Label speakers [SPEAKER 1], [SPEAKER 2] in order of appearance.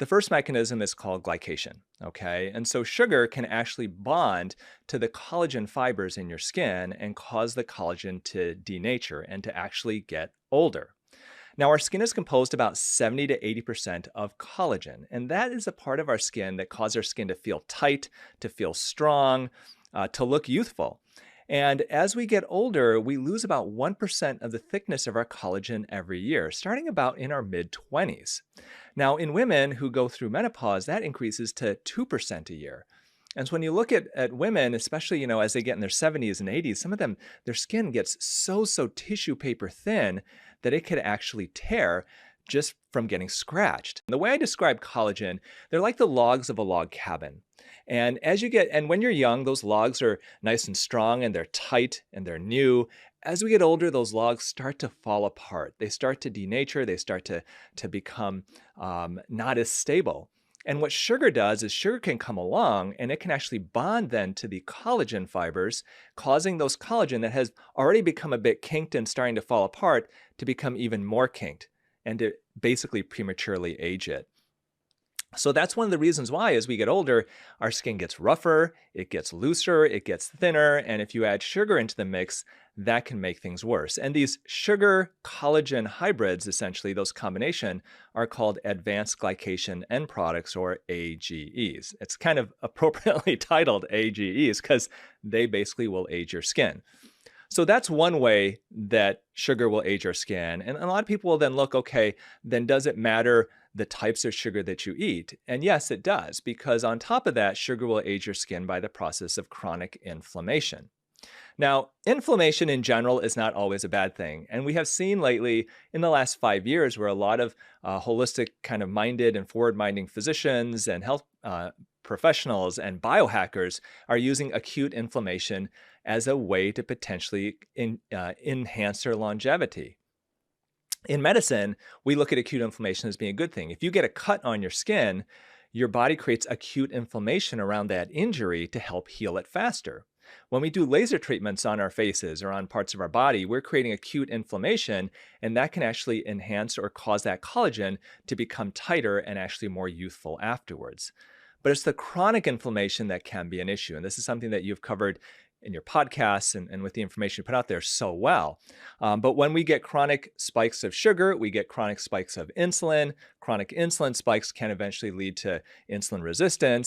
[SPEAKER 1] The first mechanism is called glycation, okay? And so sugar can actually bond to the collagen fibers in your skin and cause the collagen to denature and to actually get older. Now, our skin is composed about 70 to 80% of collagen, and that is a part of our skin that causes our skin to feel tight, to feel strong, to look youthful. And as we get older, we lose about 1% of the thickness of our collagen every year, starting about in our mid 20s. Now, in women who go through menopause, that increases to 2% a year. And so when you look at women, especially, as they get in their 70s and 80s, some of them, their skin gets so tissue paper thin that it could actually tear just from getting scratched. The way I describe collagen, they're like the logs of a log cabin. And when you're young, those logs are nice and strong and they're tight and they're new. As we get older, those logs start to fall apart. They start to denature. They start to become not as stable. And what sugar does is sugar can come along and it can actually bond then to the collagen fibers, causing those collagen that has already become a bit kinked and starting to fall apart to become even more kinked and to basically prematurely age it. So that's one of the reasons why, as we get older, our skin gets rougher, it gets looser, it gets thinner. And if you add sugar into the mix, that can make things worse. And these sugar collagen hybrids, essentially, those combination, are called advanced glycation end products, or AGEs. It's kind of appropriately titled AGEs because they basically will age your skin. So that's one way that sugar will age our skin. And a lot of people will then look, okay, then does it matter the types of sugar that you eat? And yes, it does, because on top of that, sugar will age your skin by the process of chronic inflammation. Now, inflammation in general is not always a bad thing. And we have seen lately in the last 5 years where a lot of holistic kind of minded and forward minding physicians and health professionals and biohackers are using acute inflammation as a way to potentially enhance their longevity. In medicine, we look at acute inflammation as being a good thing. If you get a cut on your skin, your body creates acute inflammation around that injury to help heal it faster. When we do laser treatments on our faces or on parts of our body, we're creating acute inflammation, and that can actually enhance or cause that collagen to become tighter and actually more youthful afterwards. But it's the chronic inflammation that can be an issue. And this is something that you've covered in your podcasts and with the information you put out there so well. But when we get chronic spikes of sugar, we get chronic spikes of insulin. Chronic insulin spikes can eventually lead to insulin resistance.